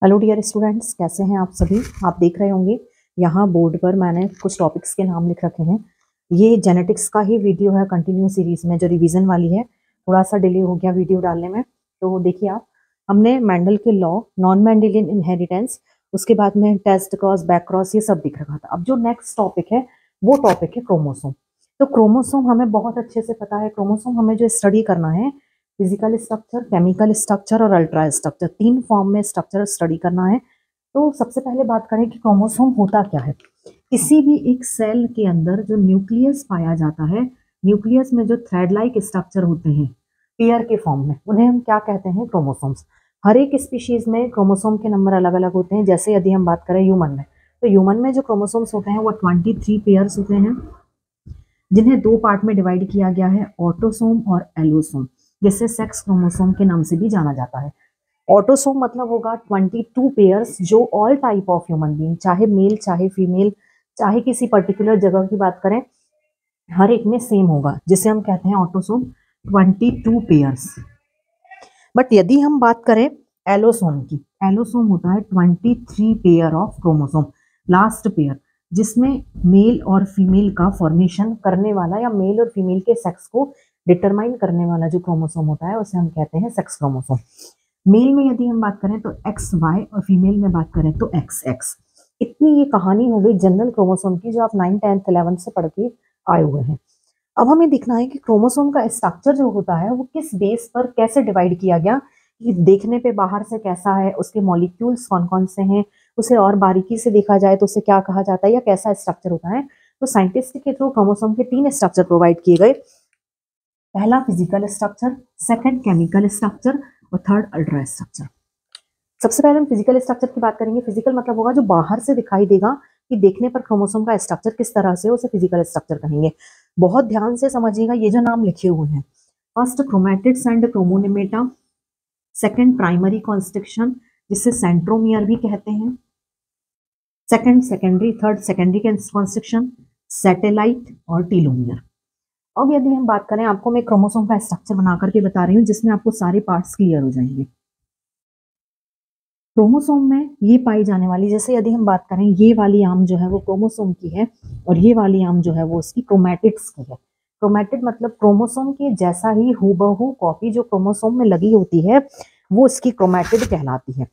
Hello dear students, कैसे हैं आप सभी। आप देख रहे होंगे यहाँ बोर्ड पर मैंने कुछ टॉपिक्स के नाम लिख रखे हैं। ये जेनेटिक्स का ही वीडियो है, कंटिन्यू सीरीज में जो रिवीजन वाली है। थोड़ा सा डिले हो गया वीडियो डालने में, तो देखिए आप, हमने मेंडल के लॉ, नॉन मेंडेलियन इनहेरिटेंस, उसके बाद में टेस्ट क्रॉस, बैक क्रॉस, ये सब दिख रखा था। अब जो नेक्स्ट टॉपिक है वो टॉपिक है क्रोमोसोम। तो क्रोमोसोम हमें बहुत अच्छे से पता है। क्रोमोसोम हमें जो स्टडी करना है, फिजिकल स्ट्रक्चर, केमिकल स्ट्रक्चर और अल्ट्रा स्ट्रक्चर, 3 फॉर्म में स्ट्रक्चर स्टडी करना है। तो सबसे पहले बात करें कि क्रोमोसोम होता क्या है। किसी भी एक सेल के अंदर जो न्यूक्लियस पाया जाता है, न्यूक्लियस में जो थ्रेड लाइक स्ट्रक्चर होते हैं पेयर के फॉर्म में, उन्हें हम क्या कहते हैं? क्रोमोसोम्स। हर एक स्पीशीज में क्रोमोसोम के नंबर अलग अलग होते हैं। जैसे यदि हम बात करें ह्यूमन में, तो ह्यूमन में जो क्रोमोसोम्स होते हैं वो 23 पेयर्स होते हैं, जिन्हें 2 पार्ट में डिवाइड किया गया है, ऑटोसोम और एलोसोम, जिसे सेक्स क्रोमोसोम के नाम से भी जाना जाता है। ऑटोसोम मतलब होगा 22 पेयर्स, जो all type of human being, चाहे मेल चाहे फीमेल, चाहे किसी पर्टिकुलर जगह की बात करें, हर एक में सेम होगा, जिसे हम कहते हैं ऑटोसोम 22 पेयर्स। बट यदि हम बात करें एलोसोम की, एलोसोम होता है 23 pair of chromosome, last pair, जिसमें मेल और फीमेल का फॉर्मेशन करने वाला या मेल और फीमेल के सेक्स को डिटरमाइन करने वाला जो क्रोमोसोम होता है उसे हम कहते हैं सेक्स क्रोमोसोम। मेल में यदि हम बात करें तो एक्स वाई, और फीमेल में बात करें तो एक्स एक्स। इतनी ये कहानी हो गई जनरल क्रोमोसोम की, जो आप 9th 10th 11th से पढ़ के आए हुए हैं। अब हमें देखना है कि क्रोमोसोम का स्ट्रक्चर जो होता है वो किस बेस पर कैसे डिवाइड किया गया, कि देखने पे बाहर से कैसा है, उसके मॉलिक्यूल्स कौन कौन से हैं, उसे और बारीकी से देखा जाए तो उसे क्या कहा जाता है या कैसा स्ट्रक्चर होता है। तो साइंटिस्ट के थ्रू क्रोमोसोम के 3 स्ट्रक्चर प्रोवाइड किए गए। पहला physical structure, second chemical structure और थर्ड अल्ट्रा स्ट्रक्चर। सबसे पहले हम फिजिकल स्ट्रक्चर की बात करेंगे। फिजिकल मतलब होगा जो बाहर से दिखाई देगा, कि देखने पर क्रोमोसोम का स्ट्रक्चर किस तरह से, उसे फिजिकल स्ट्रक्चर कहेंगे। बहुत ध्यान से समझिएगा ये जो नाम लिखे हुए हैं। First chromatids and chromonemata, second primary constriction, जिसे सेंट्रोमियर भी कहते हैं, second secondary, third secondary constriction, satellite और टीलोमियर। अब यदि हम बात करें, आपको मैं क्रोमोसोम का स्ट्रक्चर बना करके बता रही हूँ जिसमें आपको सारे पार्ट्स क्लियर हो जाएंगे। क्रोमोसोम में ये पाई जाने वाली, जैसे यदि हम बात करें, ये वाली आर्म जो है वो क्रोमोसोम की है, और ये वाली आर्म जो है वो उसकी क्रोमैटिड्स की है। क्रोमैटिड मतलब क्रोमोसोम के जैसा ही हूबहू कॉपी जो क्रोमोसोम में लगी होती है, वो इसकी क्रोमैटिड कहलाती है।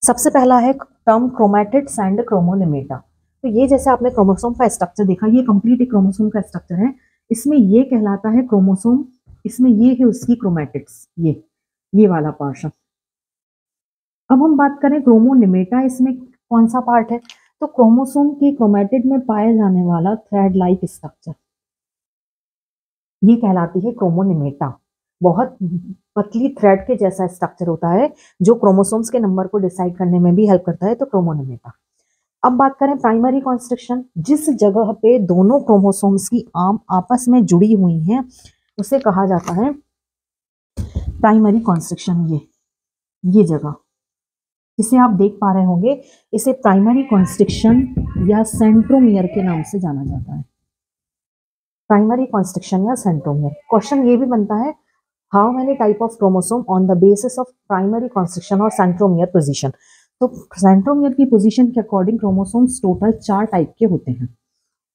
सबसे पहला है टर्म क्रोमैटिड्स एंड क्रोमोनेमेटा। तो ये जैसे आपने क्रोमोसोम का स्ट्रक्चर देखा, ये कंप्लीट एक क्रोमोसोम का स्ट्रक्चर है। इसमें ये कहलाता है क्रोमोसोम, इसमें ये है उसकी क्रोमैटिड्स, ये वाला पार्ट। अब हम बात करें क्रोमोनिमेटा, इसमें कौन सा पार्ट है? तो क्रोमोसोम के क्रोमैटिड में पाया जाने वाला थ्रेड लाइक स्ट्रक्चर, ये कहलाती है क्रोमोनिमेटा। बहुत पतली थ्रेड के जैसा स्ट्रक्चर होता है, जो क्रोमोसोम्स के नंबर को डिसाइड करने में भी हेल्प करता है, तो क्रोमोनिमेटा। अब बात करें प्राइमरी कॉन्स्ट्रिक्शन, जिस जगह पे दोनों क्रोमोसोम्स की आर्म आपस में जुड़ी हुई हैं, उसे कहा जाता है प्राइमरी कॉन्स्ट्रिक्शन। ये जगह जिसे आप देख पा रहे होंगे, इसे प्राइमरी कॉन्स्ट्रिक्शन या सेंट्रोमियर के नाम से जाना जाता है। प्राइमरी कॉन्स्ट्रिक्शन या सेंट्रोमियर। क्वेश्चन ये भी बनता है, how many type of chromosome on the basis of primary constriction और सेंट्रोमियर पोजीशन। तो सेंट्रोमियर की पोजीशन के अकॉर्डिंग क्रोमोसोम्स टोटल 4 टाइप के होते हैं।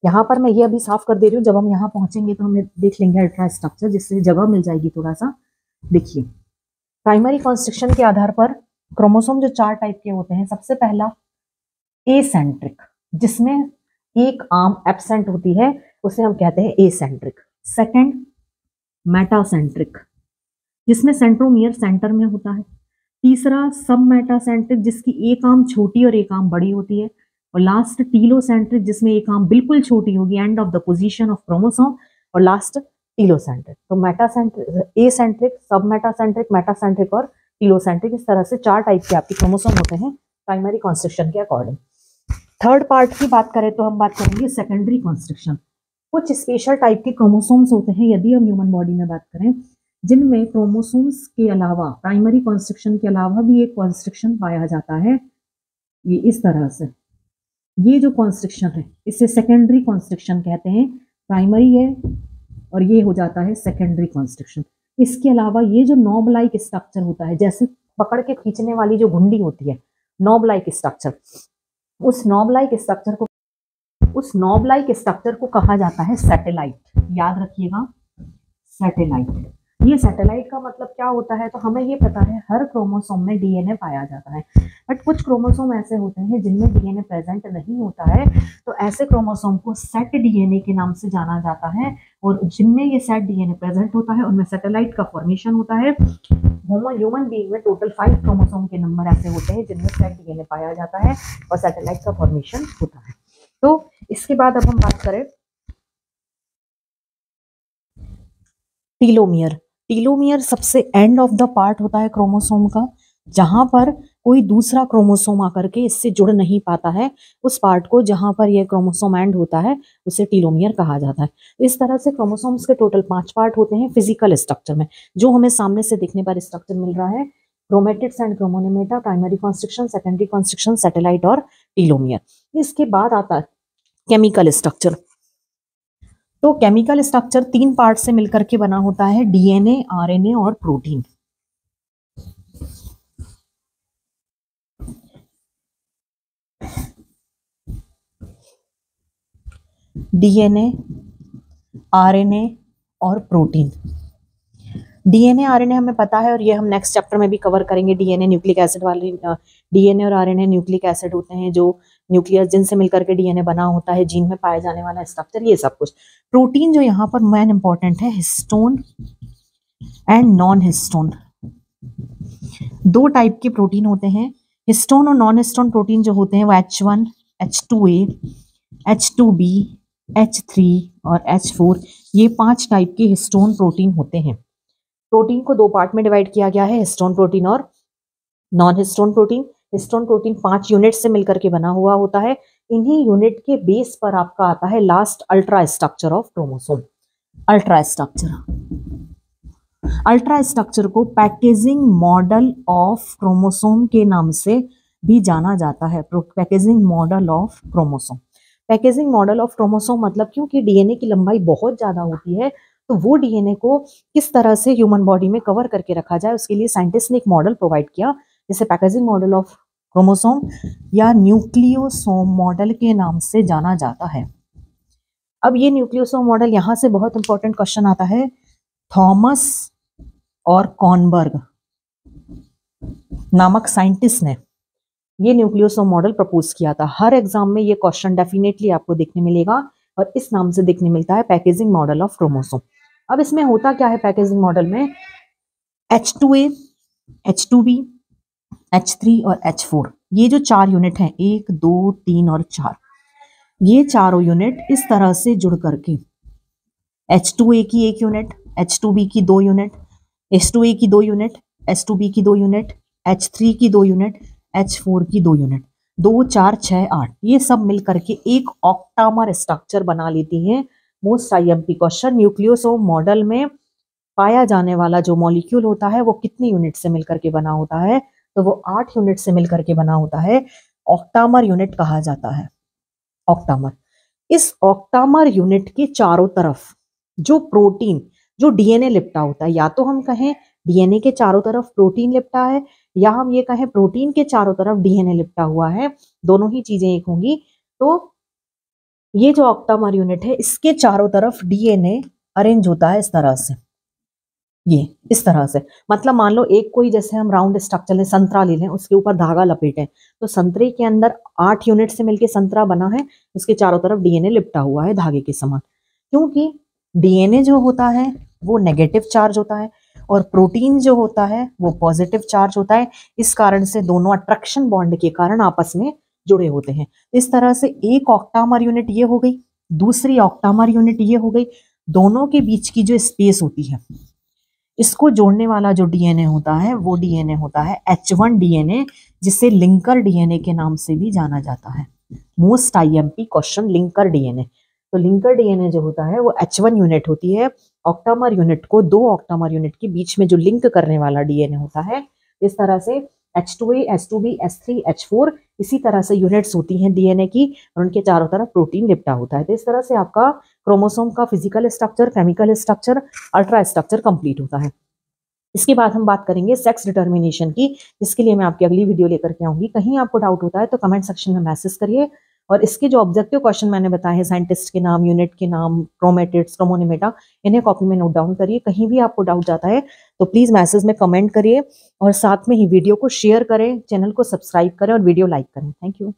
यहाँ पर मैं ये अभी साफ कर दे रही हूँ, जब हम यहाँ पहुंचेंगे तो हमें देख लेंगे अल्ट्रा स्ट्रक्चर, जिससे जगह मिल जाएगी थोड़ा सा। देखिए, प्राइमरी कॉन्स्ट्रिक्शन के आधार पर क्रोमोसोम जो 4 टाइप के होते हैं। सबसे पहला एसेंट्रिक, जिसमें एक आर्म एब्सेंट होती है, उसे हम कहते हैं एसेंट्रिक। सेकंड मेटासेंट्रिक, जिसमें सेंट्रोमियर सेंटर में होता है। तीसरा सब मेटासेंट्रिक, जिसकी एक आर्म छोटी और एक आर्म बड़ी होती है। और लास्ट टीलोसेंट्रिक, जिसमें एक आर्म बिल्कुल छोटी होगी, end of the position of chromosome. और लास्ट टीलोसेंट्रिक। तो मेटासेंट्रिक, एसेंट्रिक, सब मेटासेंट्रिक और टीलोसेंट्रिक, इस तरह से 4 टाइप के आपके क्रोमोसोम होते हैं प्राइमरी कॉन्स्ट्रिक्शन के अकॉर्डिंग। थर्ड पार्ट की बात करें तो हम बात करेंगे सेकेंडरी कॉन्स्ट्रिक्शन। कुछ स्पेशल टाइप के क्रोमोसोम्स होते हैं, यदि हम ह्यूमन बॉडी में बात करें, जिनमें क्रोमोसोम्स के अलावा, प्राइमरी कॉन्स्ट्रिक्शन के अलावा भी एक कॉन्स्ट्रिक्शन पाया जाता है। ये इस तरह से, ये जो कॉन्स्ट्रिक्शन है इसे सेकेंडरी कॉन्स्ट्रिक्शन कहते हैं। प्राइमरी है और ये हो जाता है सेकेंडरी कॉन्स्ट्रिक्शन। इसके अलावा ये जो नॉब लाइक स्ट्रक्चर होता है, जैसे पकड़ के खींचने वाली जो घुंडी होती है, नॉब लाइक स्ट्रक्चर, उस नॉब लाइक स्ट्रक्चर को कहा जाता है सैटेलाइट। याद रखिएगा, सैटेलाइट। ये सैटेलाइट का मतलब क्या होता है, तो हमें ये पता है हर क्रोमोसोम में डीएनए पाया जाता है, बट कुछ क्रोमोसोम ऐसे होते हैं जिनमें डीएनए प्रेजेंट नहीं होता है, तो ऐसे क्रोमोसोम को सेट डीएनए के नाम से जाना जाता है, और जिनमें ये सेट डीएनए प्रेजेंट होता है उनमें सैटेलाइट का फॉर्मेशन होता है। ह्यूमन बीइंग में टोटल 5 क्रोमोसोम के नंबर ऐसे होते हैं जिनमें सेट डीएनए पाया जाता है और सैटेलाइट का फॉर्मेशन होता है। तो इसके बाद अब हम बात करें टीलोमियर। टीलोमियर सबसे एंड ऑफ द पार्ट होता है क्रोमोसोम का, जहां पर कोई दूसरा क्रोमोसोम आकर के इससे जुड़ नहीं पाता है, उस पार्ट को जहां पर यह क्रोमोसोम एंड होता है उसे टीलोमियर कहा जाता है। इस तरह से क्रोमोसोम्स के टोटल 5 पार्ट होते हैं फिजिकल स्ट्रक्चर में, जो हमें सामने से दिखने पर स्ट्रक्चर मिल रहा है, chromatids and chromonemata, primary construction, secondary construction, satellite और टीलोमियर। इसके बाद आता है केमिकल स्ट्रक्चर। तो केमिकल स्ट्रक्चर 3 पार्ट से मिलकर के बना होता है, डीएनए, आरएनए और प्रोटीन। डीएनए, आरएनए और प्रोटीन। डीएनए आरएनए हमें पता है और ये हम नेक्स्ट चैप्टर में भी कवर करेंगे। डीएनए न्यूक्लिक एसिड वाले, डीएनए और आरएनए न्यूक्लिक एसिड होते हैं जो न्यूक्लियस जिनसे मिलकर के डीएनए बना होता है, जीन में पाया जाने वाला स्ट्रक्चर, ये सब कुछ। प्रोटीन जो यहाँ पर मेन इंपॉर्टेंट है, histone and non histone. 2 type के प्रोटीन होते हैं, हिस्टोन और नॉन हिस्टोन प्रोटीन जो होते हैं वो H1, H2A, H2B, H3 और H4, ये 5 टाइप के हिस्टोन प्रोटीन होते हैं। प्रोटीन को 2 पार्ट में डिवाइड किया गया है, हिस्टोन प्रोटीन और non histone protein. Histone protein 5 unit से मिलकर के बना हुआ होता है। इन्हीं यूनिट के बेस पर आपका आता है last ultra structure of chromosome. Ultra structure को पैकेजिंग मॉडल ऑफ क्रोमोसोम के नाम से भी जाना जाता है। Packaging model of chromosome. Packaging model of chromosome मतलब क्योंकि डीएनए की लंबाई बहुत ज्यादा होती है, तो वो डीएनए को किस तरह से ह्यूमन बॉडी में कवर करके रखा जाए, उसके लिए साइंटिस्ट ने एक मॉडल प्रोवाइड किया, जिसे पैकेजिंग मॉडल ऑफ क्रोमोसोम या न्यूक्लियोसोम मॉडल के नाम से जाना जाता है। अब ये न्यूक्लियोसोम मॉडल, यहां से बहुत इंपॉर्टेंट क्वेश्चन आता है। थॉमस और कॉनबर्ग नामक साइंटिस्ट ने ये न्यूक्लियोसोम मॉडल प्रपोज किया था। हर एग्जाम में ये क्वेश्चन डेफिनेटली आपको देखने मिलेगा और इस नाम से देखने मिलता है, पैकेजिंग मॉडल ऑफ क्रोमोसोम। अब इसमें होता क्या है पैकेजिंग मॉडल में, H2A, H2B, H3 और H4, ये जो 4 यूनिट हैं, 1, 2, 3 और 4, ये चारों यूनिट इस तरह से जुड़ करके H2A की 1 यूनिट, H2B की 2 यूनिट, H2A की 2 यूनिट, H2B की 2 यूनिट, H3 की 2 यूनिट, H4 की 2 यूनिट, 2, 4, 6, 8, ये सब मिल करके एक ऑक्टामर स्ट्रक्चर बना लेती है। Most IMP question, nucleosome model में पाया जाने वाला जो मॉलिक्यूल होता है वो कितनी यूनिट से मिलकर के बना होता है, तो वो 8 यूनिट से मिलकर के बना होता है। ऑक्टामर यूनिट कहा जाता है, ऑक्टामर। इस ऑक्टामर यूनिट के चारों तरफ जो प्रोटीन, जो डीएनए लिपटा होता है, या तो हम कहें डीएनए के चारों तरफ प्रोटीन लिपटा है, या हम ये कहें प्रोटीन के चारों तरफ डीएनए लिपटा हुआ है, दोनों ही चीजें एक होंगी। तो ये जो ऑक्टामर यूनिट है, इसके चारों तरफ डीएनए अरेंज होता है इस तरह से, ये इस तरह से। मतलब मान लो एक कोई, जैसे हम राउंड स्ट्रक्चर लें, संतरा ले लें, उसके ऊपर धागा लपेटें, तो संतरे के अंदर 8 यूनिट से मिलके संतरा बना है, उसके चारों तरफ डीएनए लिपटा हुआ है धागे के समान। क्योंकि डीएनए जो होता है वो नेगेटिव चार्ज होता है और प्रोटीन जो होता है वो पॉजिटिव चार्ज होता है, इस कारण से दोनों अट्रैक्शन बॉन्ड के कारण आपस में जुड़े होते हैं। इस तरह से एक ऑक्टामर यूनिट ये हो गई, दूसरी ऑक्टामर यूनिट ये हो गई, दोनों के बीच की जो स्पेस होती है, इसको जोड़ने वाला जो डीएनए होता है वो डीएनए होता है H1 डीएनए, जिसे लिंकर डीएनए के नाम से भी जाना जाता है। Most IMP question, linker DNA. तो लिंकर डीएनए जो होता है वो H1 यूनिट होती है। ऑक्टामर यूनिट को 2 ऑक्टामर यूनिट के बीच में जो लिंक करने वाला डीएनए होता है, इस तरह से H2A, H2B, H3, H4, इसी तरह से यूनिट्स होती हैं डीएनए की और उनके चारों तरफ प्रोटीन लिपटा होता है। तो इस तरह से आपका क्रोमोसोम का physical structure, chemical structure, ultra structure complete होता है। इसके बाद हम बात करेंगे सेक्स डिटर्मिनेशन की, जिसके लिए मैं आपकी अगली वीडियो लेकर के आऊंगी। कहीं आपको डाउट होता है तो कमेंट सेक्शन में मैसेज करिए। और इसके जो ऑब्जेक्टिव क्वेश्चन मैंने बताए हैं, साइंटिस्ट के नाम, यूनिट के नाम, क्रोमेटिड्स, क्रोमोनिमेटा, इन्हें कॉपी में नोट डाउन करिए। कहीं भी आपको डाउट जाता है तो प्लीज मैसेज में कमेंट करिए और साथ में ही वीडियो को शेयर करें, चैनल को सब्सक्राइब करें और वीडियो लाइक करें। Thank you.